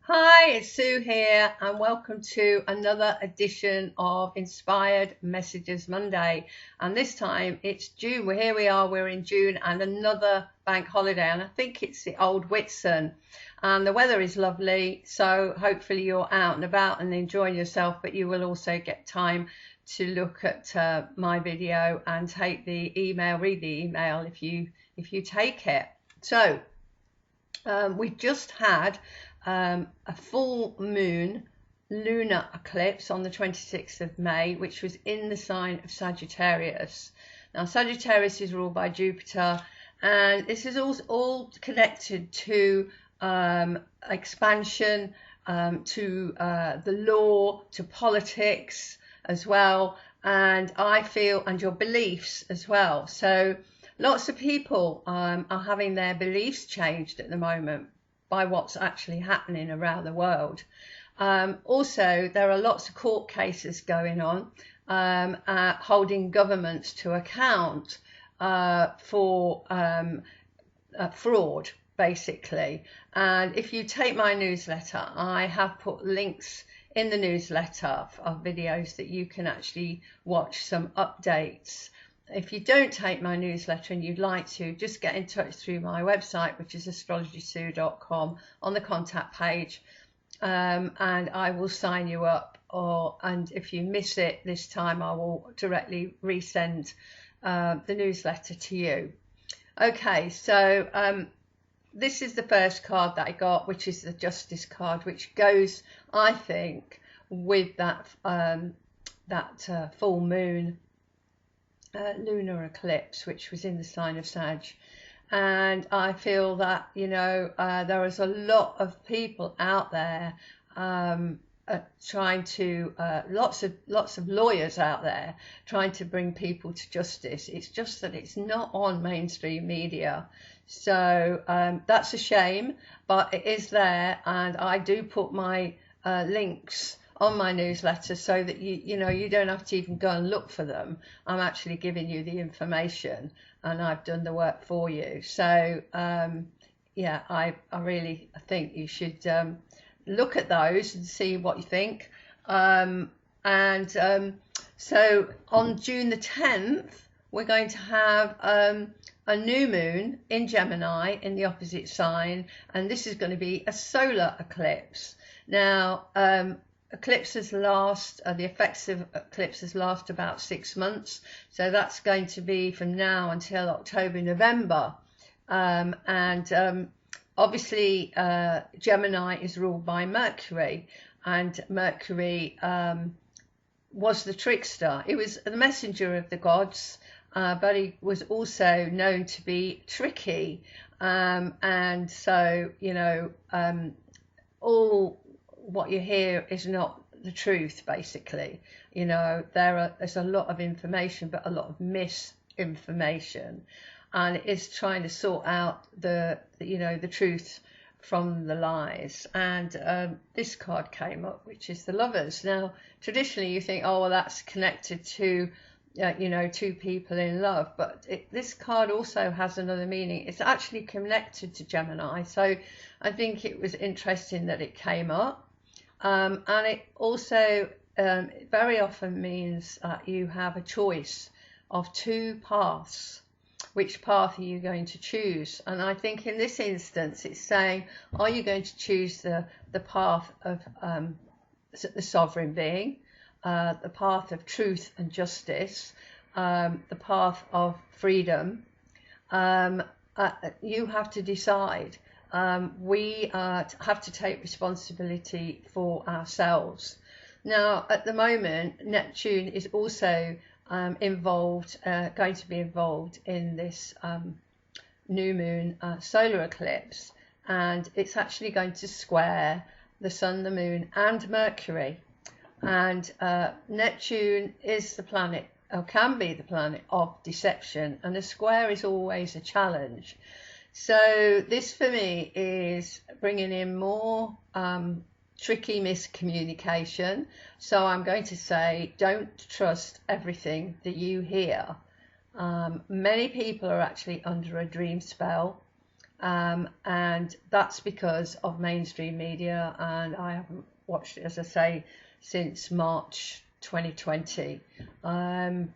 Hi, it's Sue here, and welcome to another edition of Inspired Messages Monday. And this time it's June. We're in June, and another bank holiday, and I think it's the old Whitsun. And the weather is lovely, so hopefully you're out and about and enjoying yourself, but you will also get time to look at my video and take the email, read the email if you take it. So we just had a full moon lunar eclipse on the 26th of May, which was in the sign of Sagittarius. Now, Sagittarius is ruled by Jupiter, and this is all connected to expansion, to the law, to politics as well, and your beliefs as well. So lots of people are having their beliefs changed at the moment by what's actually happening around the world. Also, there are lots of court cases going on holding governments to account for fraud, basically. And if you take my newsletter, I have put links in the newsletter of videos that you can actually watch some updates. If you don't take my newsletter and you'd like to, just get in touch through my website, which is astrologysue.com, on the contact page, and I will sign you up. And if you miss it this time, I will directly resend the newsletter to you. Okay, so this is the first card that I got, which is the Justice card, which goes, I think, with that full moon lunar eclipse, which was in the sign of Sag. And I feel that there is a lot of people out there trying to lots of lawyers out there trying to bring people to justice. It's just that it's not on mainstream media, so that's a shame, but it is there, and I do put my links on my newsletter so that you don't have to even go and look for them. I'm actually giving you the information, and I've done the work for you. So yeah, I really think you should look at those and see what you think. So on June the 10th, we're going to have a new moon in Gemini in the opposite sign, and this is going to be a solar eclipse. Now, eclipses last, the effects of eclipses last about 6 months, so that's going to be from now until October, November. Obviously Gemini is ruled by Mercury, and Mercury was the trickster. He was the messenger of the gods, but he was also known to be tricky, and so all what you hear is not the truth, basically. There's a lot of information, but a lot of misinformation, and it is trying to sort out the truth from the lies. And this card came up, which is the Lovers. Now, traditionally you think, oh well, that's connected to two people in love, but this card also has another meaning. It's actually connected to Gemini, so I think it was interesting that it came up. And it also very often means you have a choice of two paths. Which path are you going to choose? And I think in this instance it's saying, are you going to choose the path of the sovereign being, the path of truth and justice, the path of freedom? You have to decide. We have to take responsibility for ourselves. Now, at the moment, Neptune is also going to be involved in this new moon solar eclipse, and it's actually going to square the Sun, the Moon, and Mercury. And Neptune is the planet, or can be the planet, of deception, and a square is always a challenge. So this for me is bringing in more tricky miscommunication. So I'm going to say, don't trust everything that you hear. Many people are actually under a dream spell, And that's because of mainstream media, and I haven't watched it, as I say, since March 2020,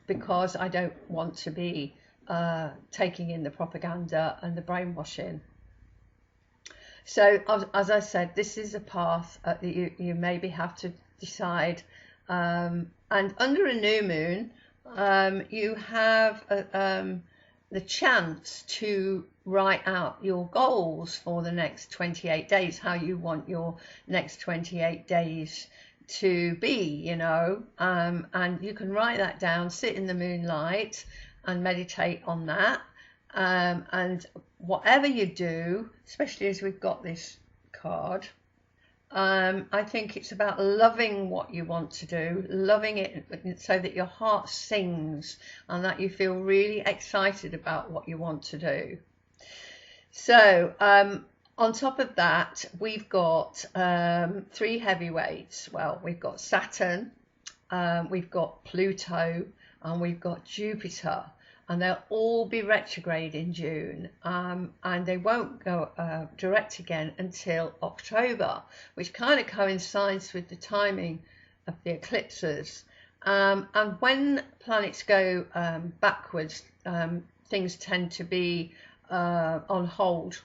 because I don't want to be taking in the propaganda and the brainwashing. So as I said, this is a path that you maybe have to decide, and under a new moon you have the chance to write out your goals for the next 28 days, how you want your next 28 days to be, you know, and you can write that down, sit in the moonlight and meditate on that. And whatever you do, especially as we've got this card, I think it's about loving what you want to do, loving it so that your heart sings and that you feel really excited about what you want to do. So on top of that, we've got 3 heavyweights. Well, we've got Saturn, we've got Pluto, and we've got Jupiter. And they'll all be retrograde in June, and they won't go direct again until October, which kind of coincides with the timing of the eclipses. And when planets go backwards, things tend to be on hold.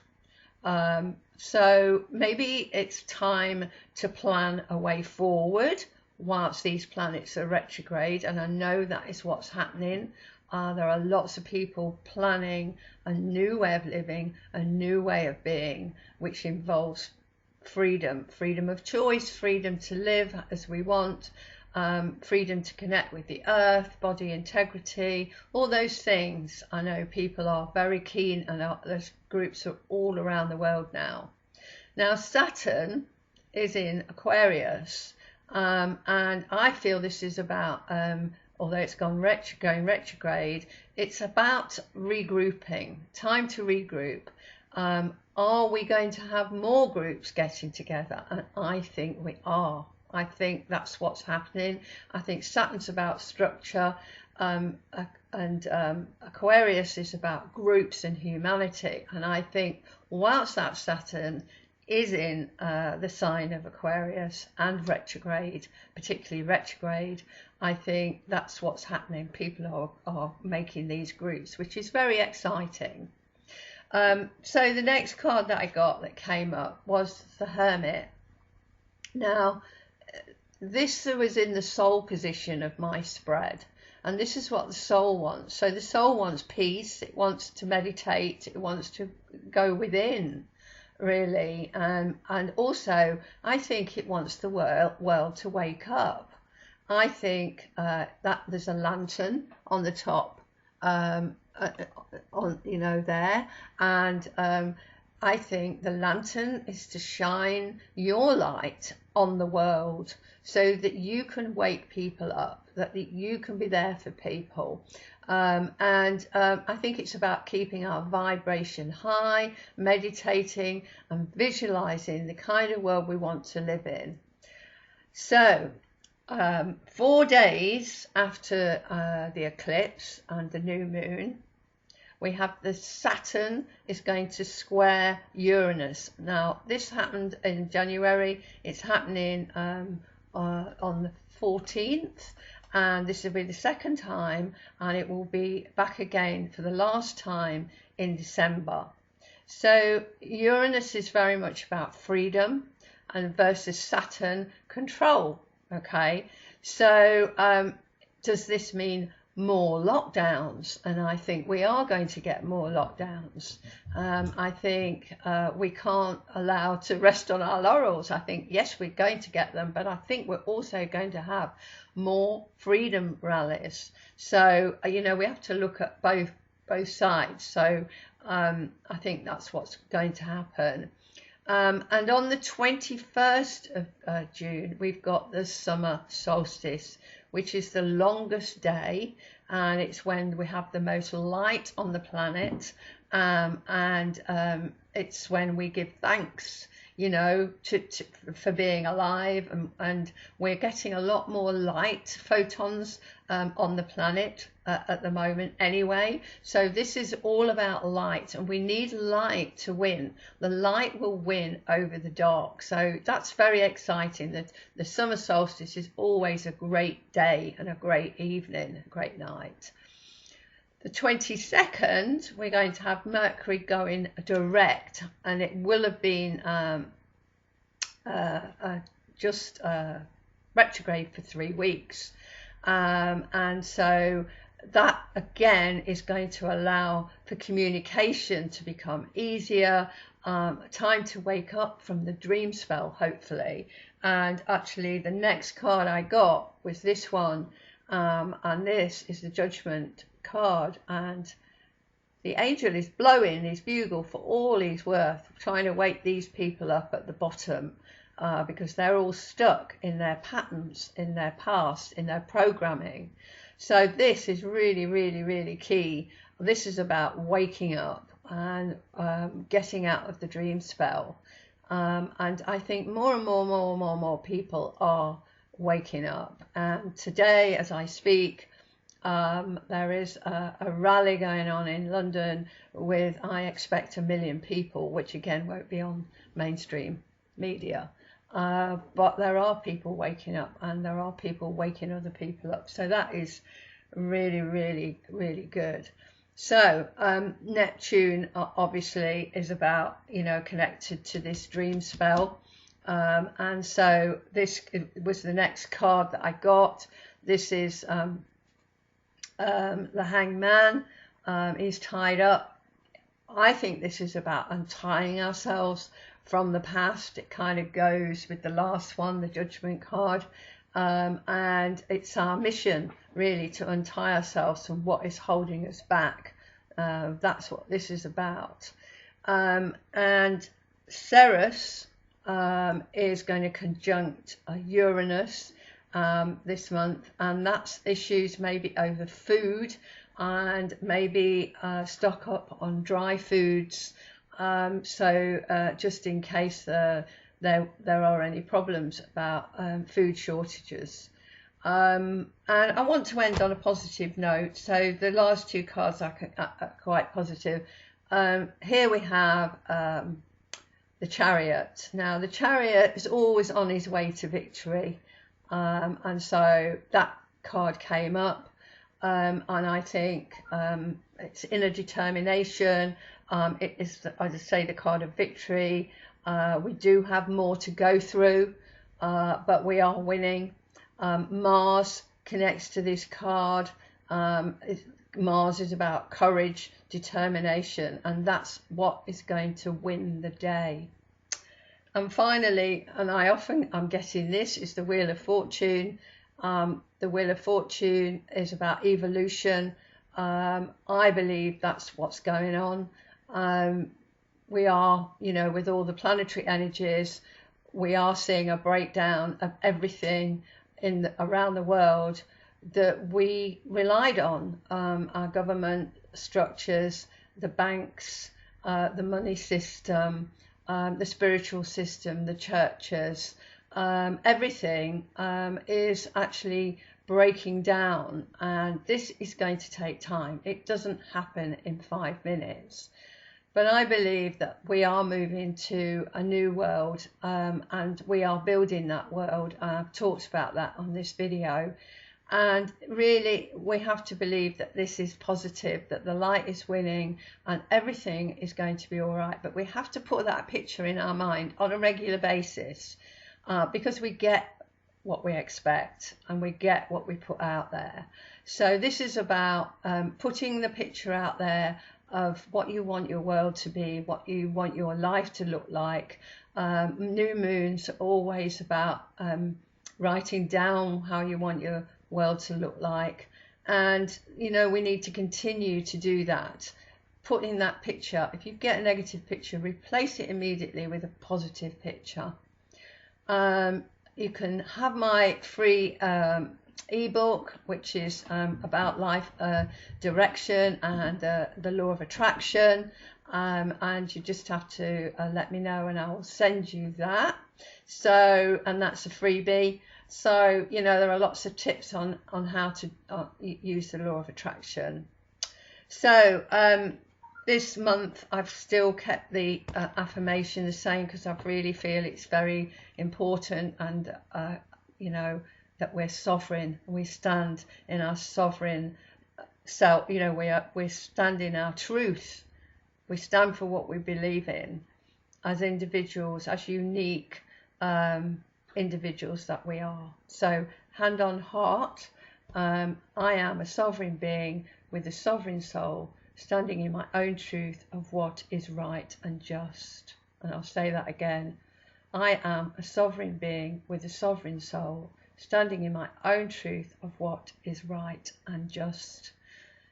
So maybe it's time to plan a way forward whilst these planets are retrograde, and I know that is what's happening. There are lots of people planning a new way of living, a new way of being, which involves freedom of choice, freedom to live as we want, freedom to connect with the earth, body integrity, all those things. I know people are very keen, and there's groups are all around the world now. Now Saturn is in Aquarius, and I feel this is about although it's going retrograde, it's about regrouping, time to regroup. Are we going to have more groups getting together? And I think we are. I think that's what's happening. I think Saturn's about structure, and Aquarius is about groups and humanity. And I think whilst that Saturn is in the sign of Aquarius and retrograde, particularly retrograde, I think that's what's happening. People are making these groups, which is very exciting. So the next card that I got that came up was the Hermit. Now, this was in the soul position of my spread, and this is what the soul wants. So the soul wants peace, it wants to meditate, it wants to go within, really, and also I think it wants the world to wake up. I think that there's a lantern on the top, on there, and I think the lantern is to shine your light on the world so that you can wake people up, that you can be there for people. I think it's about keeping our vibration high, meditating and visualizing the kind of world we want to live in. So 4 days after the eclipse and the new moon, we have the Saturn is going to square Uranus. Now, this happened in January. It's happening on the 14th, and this will be the second time, and it will be back again for the last time in December. So Uranus is very much about freedom, and versus Saturn, control. Okay, so does this mean more lockdowns? And I think we are going to get more lockdowns. I think we can't allow to rest on our laurels. I think, yes, we're going to get them, but I think we're also going to have more freedom rallies. So, we have to look at both sides. So I think that's what's going to happen. And on the 21st of June, we've got the summer solstice, which is the longest day, and it's when we have the most light on the planet, and it's when we give thanks, for being alive, and we're getting a lot more light photons on the planet at the moment anyway. So this is all about light, and we need light to win. The light will win over the dark. So that's very exciting. That the summer solstice is always a great day and a great evening, a great night. The 22nd, we're going to have Mercury going direct, and it will have been just retrograde for 3 weeks. And so that again is going to allow for communication to become easier, time to wake up from the dream spell, hopefully. And actually the next card I got was this one, and this is the Judgment card, and the angel is blowing his bugle for all he's worth, trying to wake these people up at the bottom, because they're all stuck in their patterns, in their past, in their programming. So this is really, really, really key. This is about waking up and getting out of the dream spell. And I think more and more people are waking up. And today, as I speak, there is a rally going on in London with, I expect, 1 million people, which again won't be on mainstream media. But there are people waking up, and there are people waking other people up. So that is really, really, really good. So Neptune obviously is about, connected to this dream spell. And so this was the next card that I got. This is the Hangman. He's tied up. I think this is about untying ourselves from the past. It kind of goes with the last one, the Judgment card, and it's our mission really to untie ourselves from what is holding us back. That's what this is about. And Ceres is going to conjunct Uranus this month, and that's issues maybe over food, and maybe stock up on dry foods, so just in case there are any problems about food shortages. And I want to end on a positive note. So the last 2 cards are quite positive. Here we have the Chariot. Now the Chariot is always on his way to victory, and so that card came up, and I think it's inner determination. It is, as I say, the card of victory. We do have more to go through, but we are winning. Mars connects to this card. Mars is about courage, determination, and that's what is going to win the day. And finally, and I'm getting this, is the Wheel of Fortune. The Wheel of Fortune is about evolution. I believe that's what's going on. We are, with all the planetary energies, we are seeing a breakdown of everything around the world that we relied on. Our government structures, the banks, the money system, the spiritual system, the churches, everything is actually breaking down, and this is going to take time. It doesn't happen in 5 minutes. But I believe that we are moving to a new world, and we are building that world. I've talked about that on this video. And really, we have to believe that this is positive, that the light is winning and everything is going to be all right. But we have to put that picture in our mind on a regular basis, because we get what we expect and we get what we put out there. So this is about putting the picture out there of what you want your world to be, what you want your life to look like. New moons are always about writing down how you want your world to look like, and we need to continue to do that, putting that picture. If you get a negative picture, replace it immediately with a positive picture. You can have my free ebook, which is about life direction and the law of attraction, and you just have to let me know and I will send you that. So, and that's a freebie. So, you know, there are lots of tips on how to use the law of attraction. So this month I've still kept the affirmation the same, because I really feel it's very important, and you know, that we're sovereign, and we stand in our sovereign self. You know, we stand in our truth. We stand for what we believe in as individuals, as unique individuals that we are. So, hand on heart, I am a sovereign being with a sovereign soul, standing in my own truth of what is right and just. And I'll say that again. I am a sovereign being with a sovereign soul, standing in my own truth of what is right and just.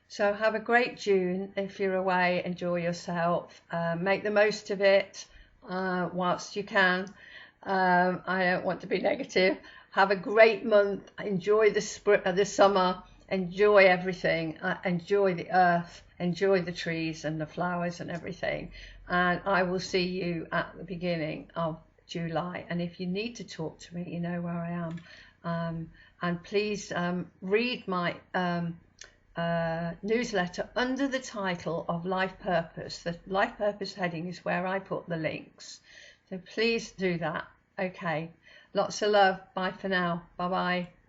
So have a great June. If you're away, enjoy yourself. Make the most of it whilst you can. I don't want to be negative. Have a great month. Enjoy the summer. Enjoy everything. Enjoy the earth. Enjoy the trees and the flowers and everything. And I will see you at the beginning of July. And if you need to talk to me, you know where I am. And please read my newsletter under the title of Life Purpose. The Life Purpose heading is where I put the links. So please do that. Okay. Lots of love. Bye for now. Bye bye.